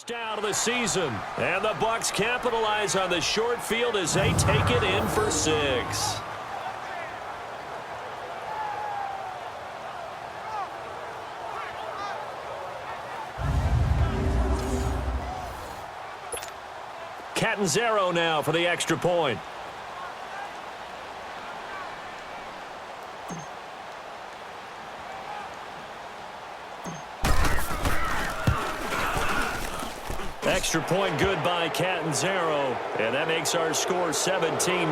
Down of the season, and the Bucs capitalize on the short field as they take it in for 6. Catanzaro now for the extra point. Extra point good by Catanzaro, and that makes our score 17-0.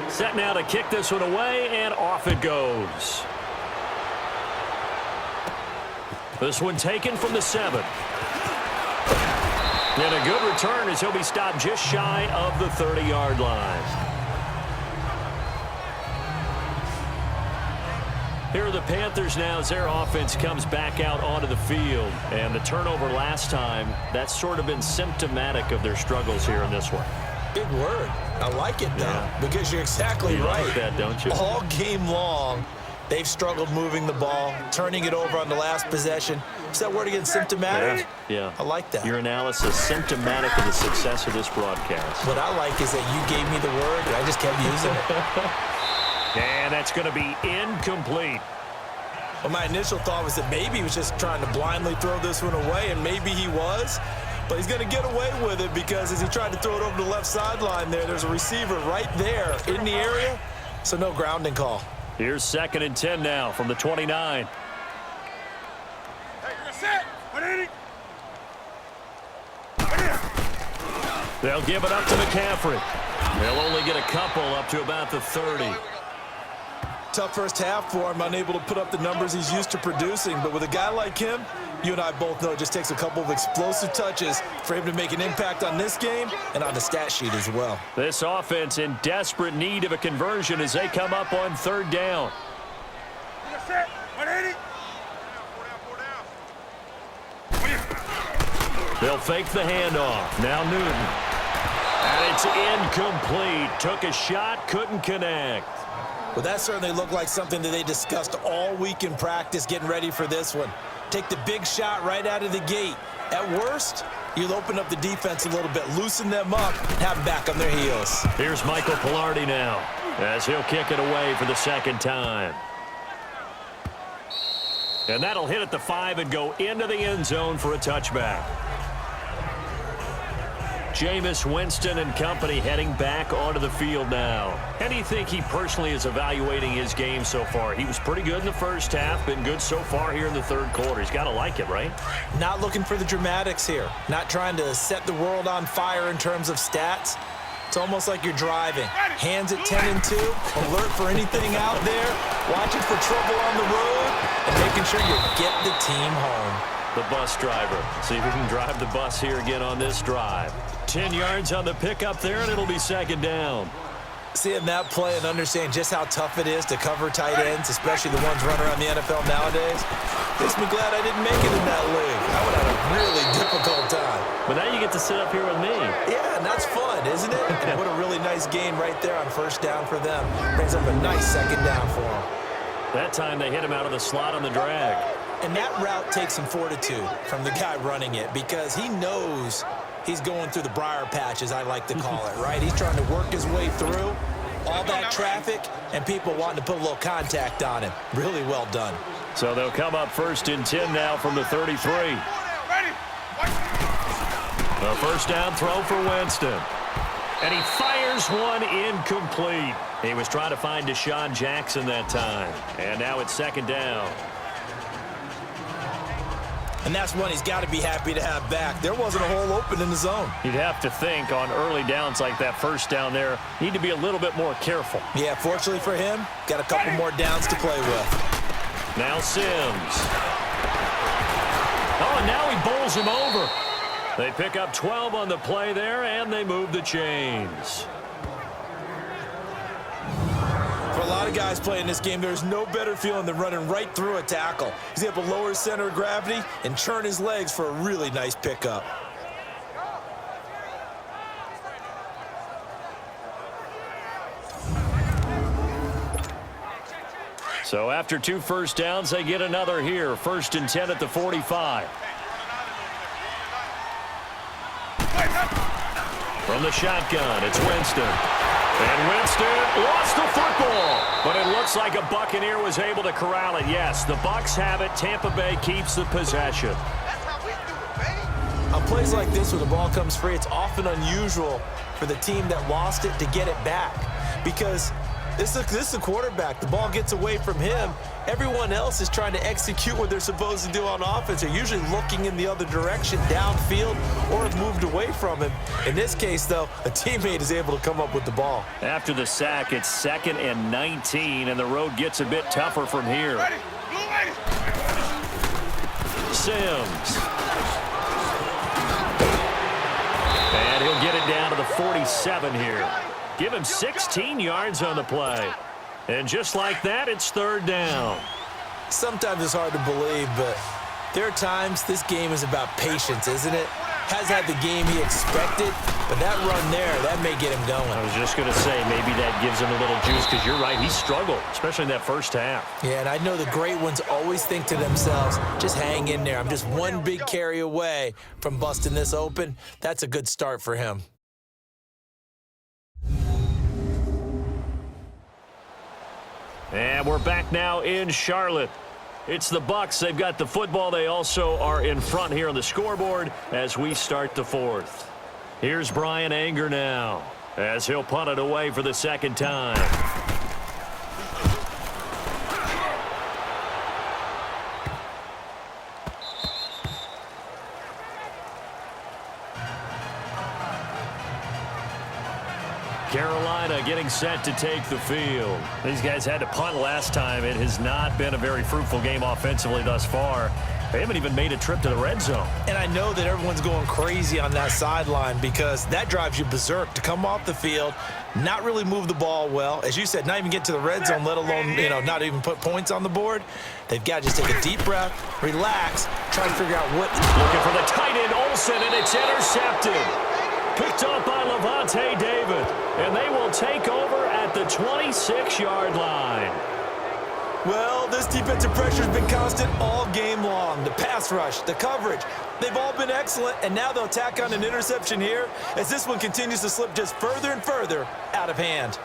Set now to kick this one away, and off it goes. This one taken from the 7. And a good return as he'll be stopped just shy of the 30-yard line. Here are the Panthers now as their offense comes back out onto the field. And the turnover last time, that's sort of been symptomatic of their struggles here in this one. Big word. I like it, though, because you're exactly right. You like that, don't you? All game long, they've struggled moving the ball, turning it over on the last possession. Is that word again, symptomatic? Yeah. I like that. Your analysis, symptomatic of the success of this broadcast. What I like is that you gave me the word, and I just kept using it. And that's going to be incomplete. Well, my initial thought was that maybe he was just trying to blindly throw this one away, and maybe he was. But he's going to get away with it because as he tried to throw it over the left sideline there's a receiver right there in the area, so no grounding call. Here's 2nd and 10 now from the 29. They'll give it up to McCaffrey. They'll only get a couple up to about the 30. Tough first half for him, unable to put up the numbers he's used to producing. But with a guy like him, you and I both know it just takes a couple of explosive touches for him to make an impact on this game and on the stat sheet as well. This offense in desperate need of a conversion as they come up on 3rd down. They'll fake the handoff. Now Newton. And it's incomplete. Took a shot, couldn't connect. Well, that certainly looked like something that they discussed all week in practice getting ready for this one. Take the big shot right out of the gate. At worst, you'll open up the defense a little bit, loosen them up, and have them back on their heels. Here's Michael Pilardi now as he'll kick it away for the 2nd time. And that'll hit at the 5 and go into the end zone for a touchback. Jameis Winston and company heading back onto the field now. How do you think he personally is evaluating his game so far? He was pretty good in the first half, been good so far here in the 3rd quarter. He's got to like it, right? Not looking for the dramatics here. Not trying to set the world on fire in terms of stats. It's almost like you're driving. Hands at 10 and 2, alert for anything out there, watching for trouble on the road, and making sure you get the team home. The bus driver. See if we can drive the bus here again on this drive. 10 yards on the pickup there, and it'll be 2nd down. Seeing that play and understand just how tough it is to cover tight ends, especially the ones running around the NFL nowadays, makes me glad I didn't make it in that league. I would have a really difficult time. But now you get to sit up here with me. Yeah, and that's fun, isn't it? And what a really nice game right there on 1st down for them. Brings up a nice 2nd down for them. That time they hit him out of the slot on the drag. And that route takes some fortitude from the guy running it because he knows he's going through the briar patch, as I like to call it, right? He's trying to work his way through all that traffic and people wanting to put a little contact on him. Really well done. So they'll come up 1st and 10 now from the 33. A 1st down throw for Winston. And he fires one incomplete. He was trying to find Deshaun Jackson that time. And now it's 2nd down. And that's one he's got to be happy to have back. There wasn't a hole open in the zone. You'd have to think on early downs like that 1st down there, need to be a little bit more careful. Yeah, fortunately for him, got a couple more downs to play with. Now Sims. Oh, and now he bowls him over. They pick up 12 on the play there, and they move the chains. For a lot of guys playing this game, there's no better feeling than running right through a tackle. He's able to lower his center of gravity and churn his legs for a really nice pickup. So after 2 first downs, they get another here. 1st and 10 at the 45. From the shotgun, it's Winston. And Winston lost the football. But it looks like a Buccaneer was able to corral it. Yes, the Bucs have it. Tampa Bay keeps the possession. On plays like this, where the ball comes free, it's often unusual for the team that lost it to get it back. Because this is the quarterback. The ball gets away from him. Everyone else is trying to execute what they're supposed to do on offense. They're usually looking in the other direction, downfield, or have moved away from him. In this case, though, a teammate is able to come up with the ball. After the sack, it's 2nd and 19, and the road gets a bit tougher from here. Sims. And he'll get it down to the 47 here. Give him 16 yards on the play. And just like that, it's 3rd down. Sometimes it's hard to believe, but there are times this game is about patience, isn't it? Has had the game he expected, but that run there, that may get him going. I was just going to say, maybe that gives him a little juice, because you're right, he struggled, especially in that first half. Yeah, and I know the great ones always think to themselves, just hang in there. I'm just one big carry away from busting this open. That's a good start for him. And we're back now in Charlotte. It's the Bucs. They've got the football. They also are in front here on the scoreboard as we start the 4th. Here's Brian Anger now as he'll punt it away for the 2nd time. Carolina getting set to take the field. These guys had to punt last time. It has not been a very fruitful game offensively thus far. They haven't even made a trip to the red zone. And I know that everyone's going crazy on that sideline because that drives you berserk to come off the field, not really move the ball well. As you said, not even get to the red zone, let alone, not even put points on the board. They've got to just take a deep breath, relax, try to figure out what. Looking for the tight end, Olsen, and it's intercepted. Picked up by Levante David, and they will take over at the 26-yard line. Well, this defensive pressure has been constant all game long. The pass rush, the coverage, they've all been excellent, and now they'll tack on an interception here as this one continues to slip just further and further out of hand.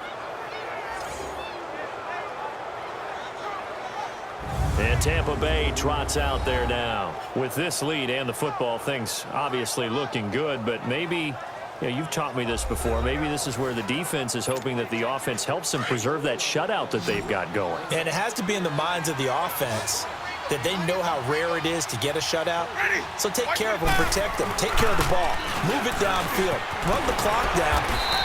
And Tampa Bay trots out there now. With this lead and the football, things obviously looking good, but maybe, you've taught me this before, maybe this is where the defense is hoping that the offense helps them preserve that shutout that they've got going. And it has to be in the minds of the offense that they know how rare it is to get a shutout. So take care of them, protect them, take care of the ball, move it downfield, run the clock down.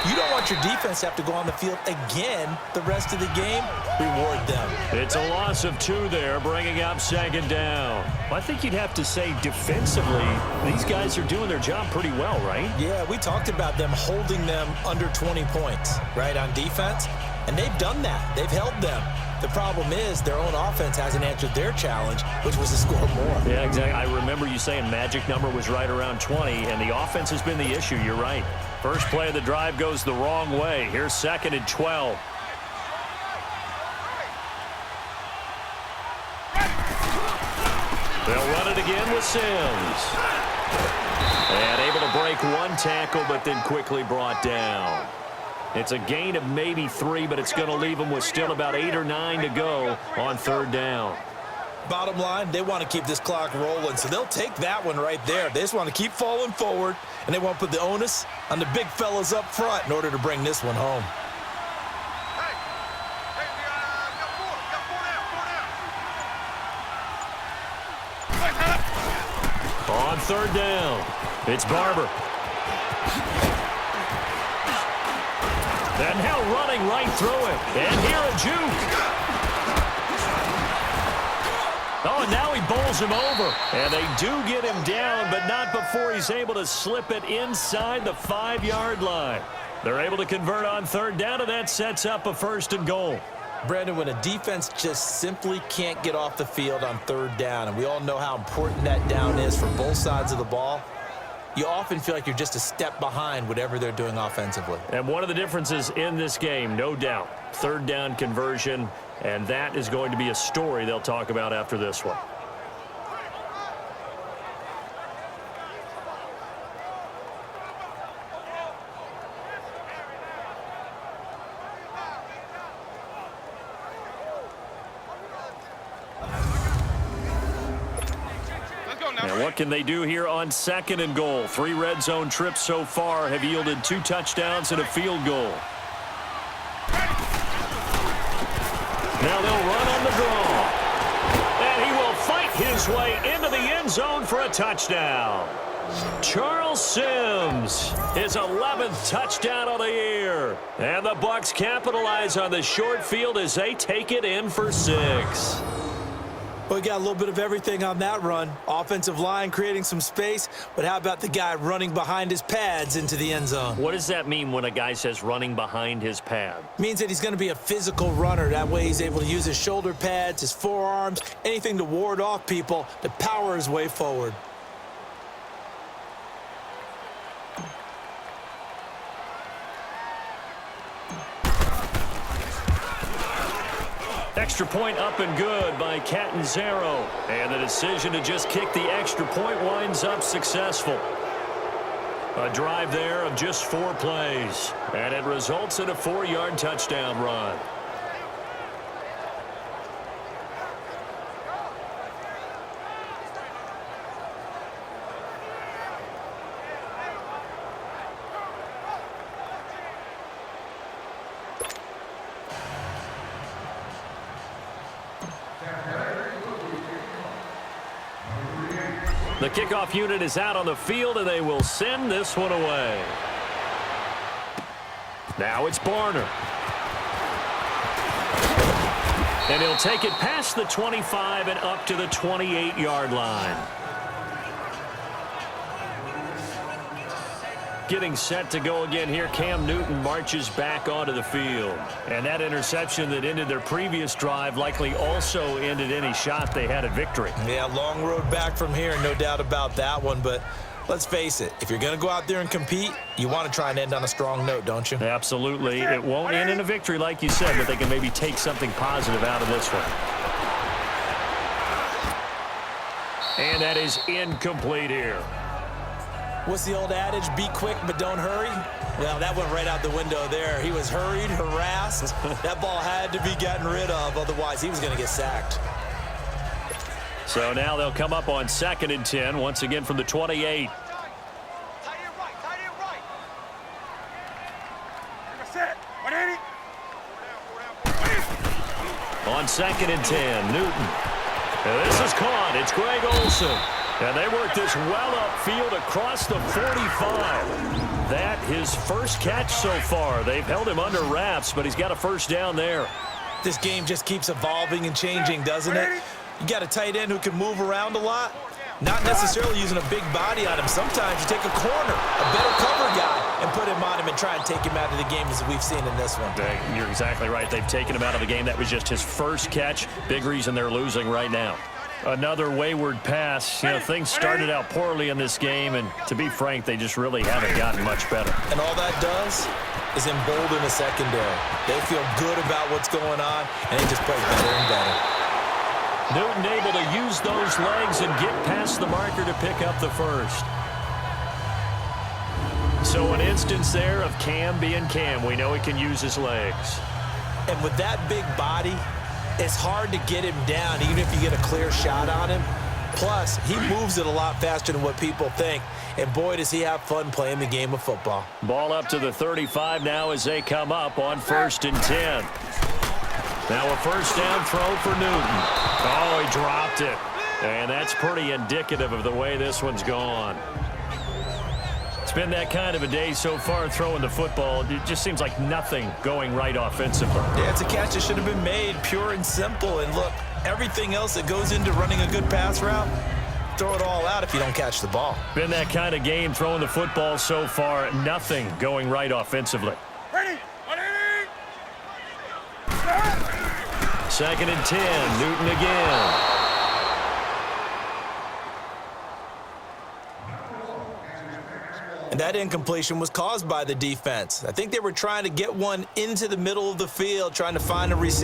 You don't want your defense to have to go on the field again the rest of the game. Reward them. It's a loss of 2 there, bringing up 2nd down. Well, I think you'd have to say defensively, these guys are doing their job pretty well, right? Yeah, we talked about them holding them under 20 points, right, on defense. And they've done that. They've held them. The problem is their own offense hasn't answered their challenge, which was to score more. Yeah, exactly. I remember you saying magic number was right around 20, and the offense has been the issue. You're right. First play of the drive goes the wrong way. Here's 2nd and 12. They'll run it again with Sims. And able to break 1 tackle, but then quickly brought down. It's a gain of maybe 3, but it's going to leave them with still about 8 or 9 to go on 3rd down. Bottom line, they want to keep this clock rolling, so they'll take that one right there. They just want to keep falling forward, and they want to put the onus on the big fellas up front in order to bring this one home. On 3rd down, it's Barber. And now running right through it. And here a juke. Oh, and now he bowls him over. And they do get him down, but not before he's able to slip it inside the 5-yard line. They're able to convert on 3rd down, and that sets up a 1st and goal. Brandon, when a defense just simply can't get off the field on 3rd down, and we all know how important that down is for both sides of the ball, you often feel like you're just a step behind whatever they're doing offensively. And one of the differences in this game, no doubt, third down conversion, and that is going to be a story they'll talk about after this one. And what can they do here on 2nd and goal? 3 red zone trips so far have yielded 2 touchdowns and a field goal. Now they'll run on the draw. And he will fight his way into the end zone for a touchdown. Charles Sims, his 11th touchdown of the year. And the Bucs capitalize on the short field as they take it in for 6. Well, we got a little bit of everything on that run. Offensive line creating some space, but how about the guy running behind his pads into the end zone? What does that mean when a guy says running behind his pad? Means that he's going to be a physical runner. That way he's able to use his shoulder pads, his forearms, anything to ward off people to power his way forward. Extra point up and good by Catanzaro. And the decision to just kick the extra point winds up successful. A drive there of just 4 plays. And it results in a 4-yard touchdown run. The kickoff unit is out on the field, and they will send this one away. Now it's Barner. And he'll take it past the 25 and up to the 28-yard line. Getting set to go again here. Cam Newton marches back onto the field. And that interception that ended their previous drive likely also ended any shot they had at victory. Yeah, long road back from here, no doubt about that one. But let's face it, if you're going to go out there and compete, you want to try and end on a strong note, don't you? Absolutely. It won't end in a victory like you said, but they can maybe take something positive out of this one. And that is incomplete here. What's the old adage? Be quick, but don't hurry? Well, that went right out the window there. He was hurried, harassed. That ball had to be gotten rid of, otherwise he was going to get sacked. So now they'll come up on 2nd and 10, once again from the 28. On 2nd and 10, Newton. And this is caught. It's Greg Olsen. And they work this well upfield across the 45. That his first catch so far. They've held him under wraps, but he's got a first down there. This game just keeps evolving and changing, doesn't it? You got a tight end who can move around a lot. Not necessarily using a big body on him. Sometimes you take a corner, a better cover guy, and put him on him and try and take him out of the game as we've seen in this one. You're exactly right. They've taken him out of the game. That was just his first catch. Big reason they're losing right now. Another wayward pass. You know, things started out poorly in this game, and to be frank, they just really haven't gotten much better. And all that does is embolden the secondary. They feel good about what's going on, and they just play better and better. Newton able to use those legs and get past the marker to pick up the first. So an instance there of Cam being Cam. We know he can use his legs. And with that big body, it's hard to get him down, even if you get a clear shot on him. Plus, he moves it a lot faster than what people think. And boy, does he have fun playing the game of football. Ball up to the 35 now as they come up on 1st and 10. Now a first down throw for Newton. Oh, he dropped it. And that's pretty indicative of the way this one's gone. It's been that kind of a day so far throwing the football. It just seems like nothing going right offensively. Yeah, it's a catch that should have been made, pure and simple. And look, everything else that goes into running a good pass route, throw it all out if you don't catch the ball. Been that kind of game throwing the football so far. Nothing going right offensively. Ready? 2nd and 10. Newton again. And that That incompletion was caused by the defense. I think they were trying to get one into the middle of the field, trying to find a receiver.